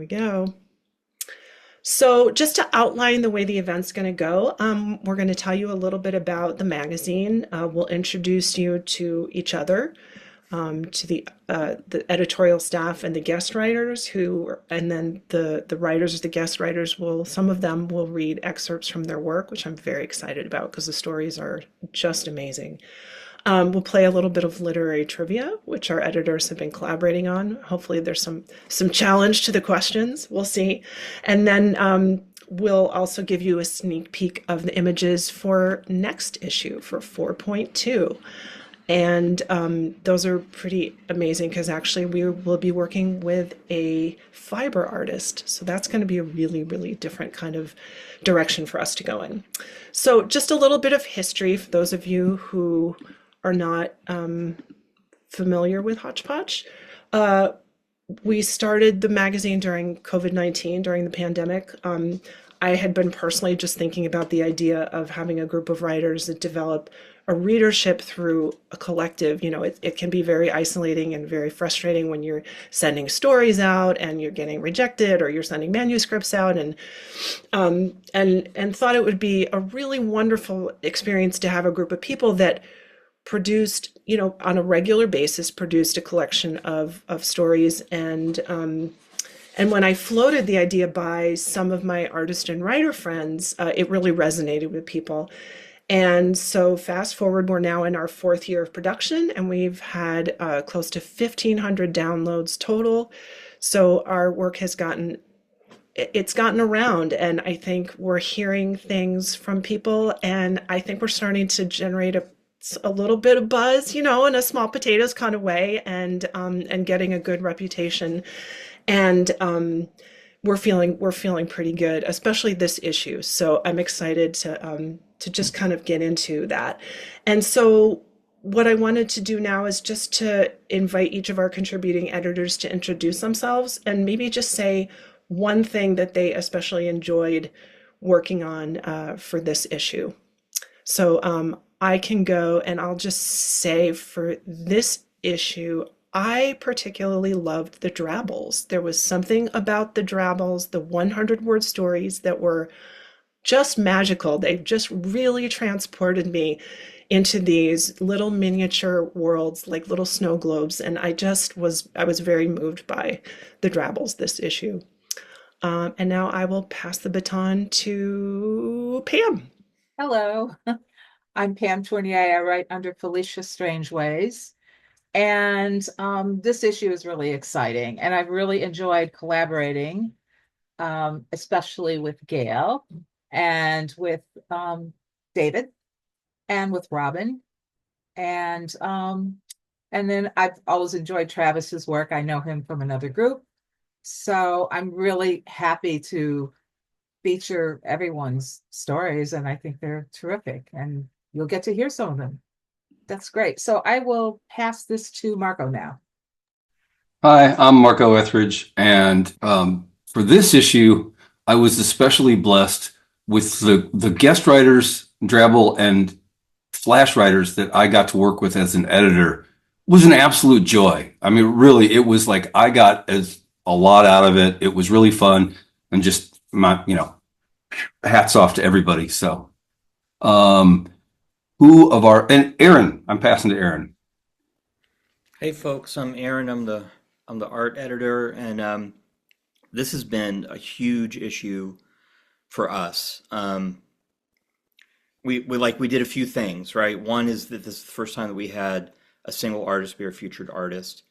we go. So just to outline the way the event's going to go, we're going to tell you a little bit about the magazine. We'll introduce you to each other, to the editorial staff and the guest writers and then the writers, the guest writers some of them will read excerpts from their work, which I'm very excited about because the stories are just amazing. We'll play a little bit of literary trivia, which our editors have been collaborating on. Hopefully there's some challenge to the questions. We'll see. And then we'll also give you a sneak peek of the images for next issue, for 4.2. And those are pretty amazing because actually we will be working with a fiber artist. So that's going to be a really, really different kind of direction for us to go in. So just a little bit of history for those of you who are not familiar with Hotch Potch. We started the magazine during COVID-19, during the pandemic. I had been personally just thinking about the idea of having a group of writers that develop a readership through a collective. You know, it can be very isolating and very frustrating when you're sending stories out and you're getting rejected, or you're sending manuscripts out, and thought it would be a really wonderful experience to have a group of people that produced, you know, on a regular basis, produced a collection of stories. And when I floated the idea by some of my artist and writer friends, it really resonated with people. And so fast forward, we're now in our 4th year of production, and we've had close to 1,500 downloads total. So our work has gotten around, and I think we're hearing things from people, and I think we're starting to generate a little bit of buzz, you know, in a small potatoes kind of way, and getting a good reputation. And we're feeling pretty good, especially this issue. So I'm excited to just kind of get into that. And so what I wanted to do now is just to invite each of our contributing editors to introduce themselves and maybe just say one thing that they especially enjoyed working on for this issue. So I can go, and I'll just say for this issue, I particularly loved the drabbles. There was something about the drabbles, the 100-word stories, that were just magical. They just really transported me into these little miniature worlds, like little snow globes, and I was very moved by the drabbles this issue. And now I will pass the baton to Pam. Hello, I'm Pam Tournier. I write under Felicia Strangeways. And this issue is really exciting. And I've really enjoyed collaborating, especially with Gail and with David and with Robin. And then I've always enjoyed Travis's work. I know him from another group. So I'm really happy to feature everyone's stories, and I think they're terrific, and you'll get to hear some of them. That's great. So I will pass this to Marco now. Hi, I'm Marco Etheridge, and for this issue, I was especially blessed with the guest writers, Drabble, and flash writers that I got to work with as an editor. It was an absolute joy. I mean, really, it was like I got a lot out of it. It was really fun, and just hats off to everybody. So, and Aaron, I'm passing to Aaron. Hey folks, I'm Aaron. I'm the art editor, and this has been a huge issue for us. We did a few things, right? One is that this is the first time that we had a single artist be our featured artist.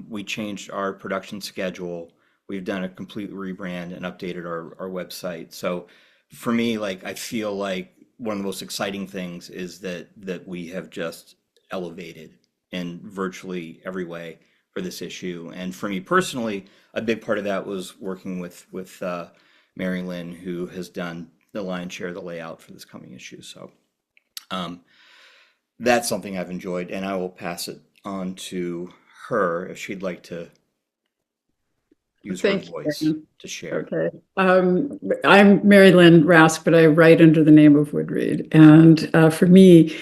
We changed our production schedule. We've done a complete rebrand and updated our website. So for me, like, I feel like one of the most exciting things is that we have just elevated in virtually every way for this issue. And for me personally, a big part of that was working with Mary Lynn, who has done the lion's share of the layout for this coming issue. So that's something I've enjoyed, and I will pass it on to her if she'd like to use her voice to share. Okay. I'm Mary Lynn Rask, but I write under the name of Woodreed. And for me,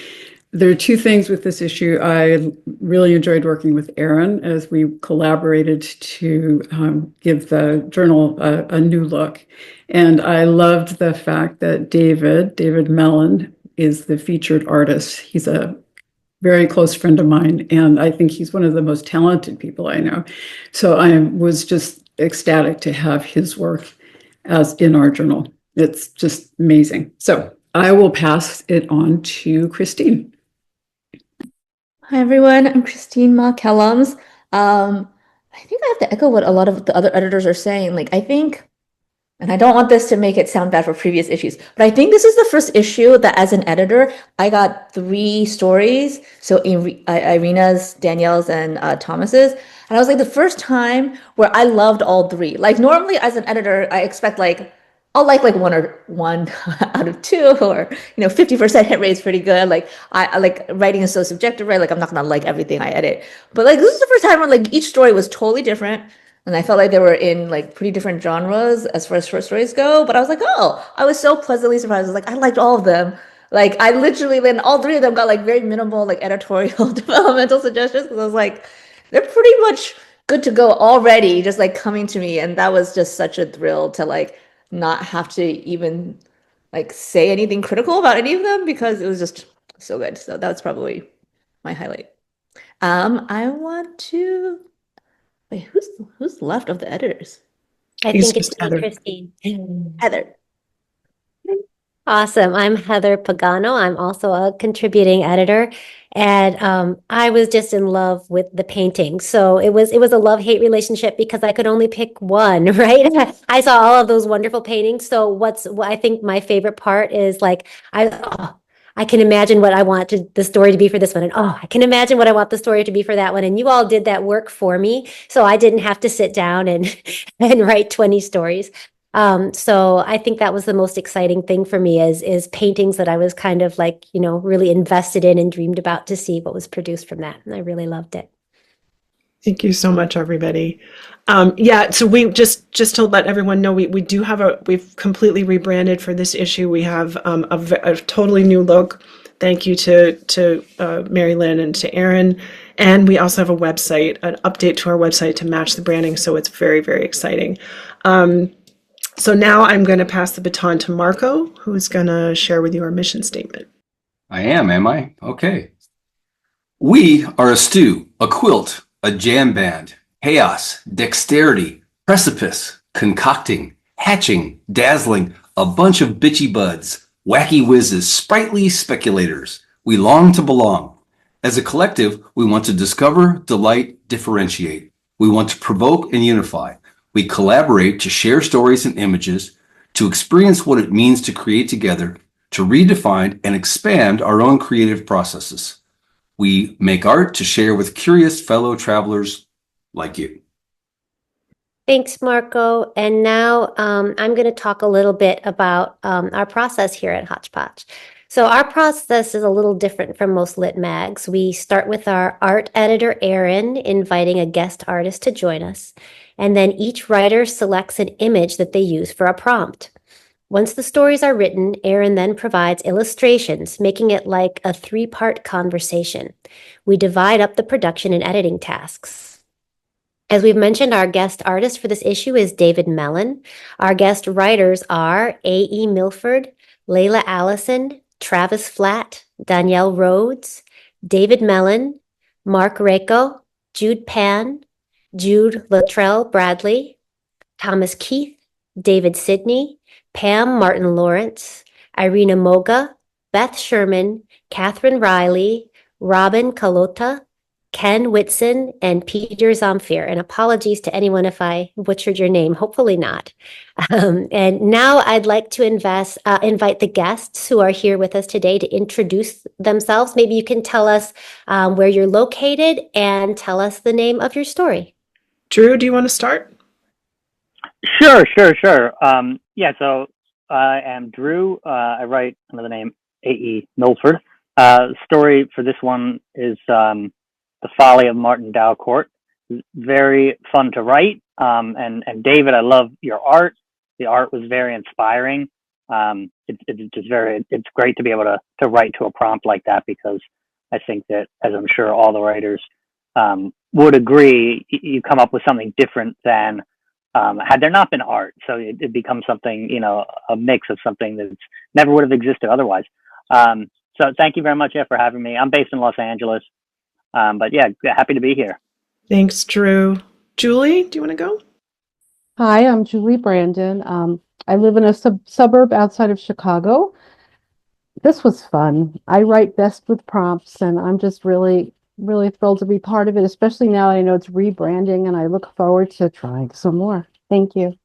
There are two things with this issue. I really enjoyed working with Erin as we collaborated to give the journal a new look. And I loved the fact that David Mellon, is the featured artist. He's a very close friend of mine, and I think he's one of the most talented people I know. So I was just ecstatic to have his work as in our journal. It's just amazing. So I will pass it on to Christine. Hi everyone, I'm Christine McCallums. I think I have to echo what a lot of the other editors are saying. Like, I think, and I don't want this to make it sound bad for previous issues, but I think this is the first issue that as an editor, I got 3 stories. So Irina's, Danielle's, and Thomas's. And I was like the first time where I loved all 3. Like normally as an editor, I expect like, I'll like one out of 2, or 50% hit rate is pretty good. Like I like writing is so subjective, right? Like I'm not gonna like everything I edit. But like this is the first time where like each story was totally different. And I felt like they were in like pretty different genres as far as short stories go. But I was like, oh, I was so pleasantly surprised. I was like, I liked all of them. Like I literally, then all 3 of them got like very minimal like editorial developmental suggestions, because I was like, they're pretty much good to go already, just like coming to me. And that was just such a thrill to like not have to even like say anything critical about any of them, because it was just so good. So that was probably my highlight. I want to wait, who's left of the editors? I He's think it's just me, Heather. Christine. Heather. Awesome. I'm Heather Pagano. I'm also a contributing editor, and I was just in love with the painting. So it was a love-hate relationship because I could only pick one, right? I saw all of those wonderful paintings. So what I think my favorite part is like I can imagine what I want the story to be for this one, and I can imagine what I want the story to be for that one. And you all did that work for me, so I didn't have to sit down and and write 20 stories. So I think that was the most exciting thing for me is paintings that I was kind of like, really invested in and dreamed about to see what was produced from that. And I really loved it. Thank you so much, everybody. Yeah, so we just to let everyone know, we do have we've completely rebranded for this issue. We have a totally new look. Thank you to Mary Lynn and to Erin. And we also have a website, an update to our website to match the branding. So it's very, very exciting. So now I'm going to pass the baton to Marco, who's going to share with you our mission statement. I am I? Okay. We are a stew, a quilt, a jam band, chaos, dexterity, precipice, concocting, hatching, dazzling, a bunch of bitchy buds, wacky whizzes, sprightly speculators. We long to belong. As a collective, we want to discover, delight, differentiate. We want to provoke and unify. We collaborate to share stories and images, to experience what it means to create together, to redefine and expand our own creative processes. We make art to share with curious fellow travelers like you. Thanks, Marco. And now I'm going to talk a little bit about our process here at Hotch Potch. So our process is a little different from most lit mags. We start with our art editor, Erin, inviting a guest artist to join us. And then each writer selects an image that they use for a prompt. Once the stories are written, Erin then provides illustrations, making it like a 3-part conversation. We divide up the production and editing tasks. As we've mentioned, our guest artist for this issue is David Mellon. Our guest writers are A.E. Milford, Layla Allison, Travis Flatt, Danielle Rhodes, David Mellon, Mark Rako, Jude Pan, Jude Luttrell Bradley, Thomas Keith, David Sidney, Pam Martin Lawrence, Irina Moga, Beth Sherman, Catherine Riley, Robin Kalota, Ken Whitson, and Peter Zamfir. And apologies to anyone if I butchered your name, hopefully not. And now I'd like to invite the guests who are here with us today to introduce themselves. Maybe you can tell us where you're located and tell us the name of your story. Drew, do you want to start? Sure. Yeah, so I am Drew. I write under the name A.E. Milford. Story for this one is The Folly of Martin Dalcourt. Very fun to write. And David, I love your art. The art was very inspiring. It's great to be able to write to a prompt like that, because I think that, as I'm sure all the writers would agree, you come up with something different than had there not been art. So it becomes something, a mix of something that never would have existed otherwise. So thank you very much, Jeff, for having me. I'm based in Los Angeles, but yeah, happy to be here. Thanks, Drew. Julie, do you want to go? Hi, I'm Julie Brandon. I live in a suburb outside of Chicago. This was fun. I write best with prompts, and I'm just really, really thrilled to be part of it, especially now I know it's rebranding, and I look forward to trying some more. Thank you.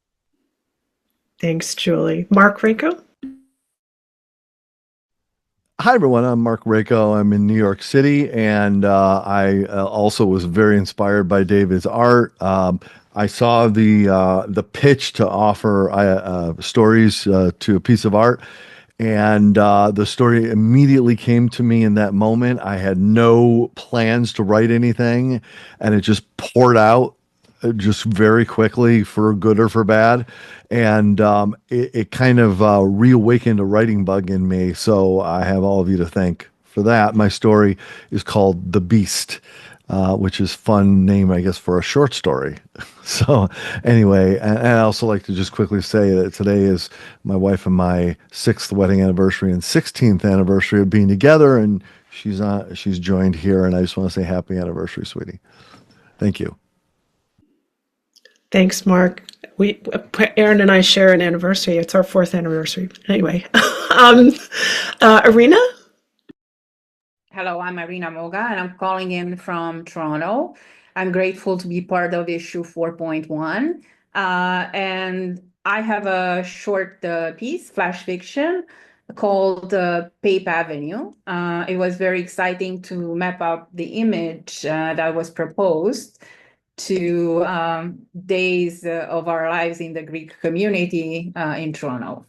Thanks, Julie. Mark Rako? Hi, everyone. I'm Mark Rako. I'm in New York City, and I also was very inspired by David's art. I saw the pitch to offer stories to a piece of art, and the story immediately came to me in that moment. I had no plans to write anything, and it just poured out just very quickly, for good or for bad. And it kind of reawakened a writing bug in me. So I have all of you to thank for that. My story is called The Beast, which is fun name, I guess, for a short story. So anyway, and I also like to just quickly say that today is my wife and my 6th wedding anniversary and 16th anniversary of being together. And she's joined here. And I just want to say happy anniversary, sweetie. Thank you. Thanks, Mark. Aaron and I share an anniversary. It's our 4th anniversary. Anyway, Arena? Hello, I'm Marina Moga, and I'm calling in from Toronto. I'm grateful to be part of issue 4.1. And I have a short piece, flash fiction, called Pape Avenue. It was very exciting to map out the image that was proposed to days of our lives in the Greek community in Toronto.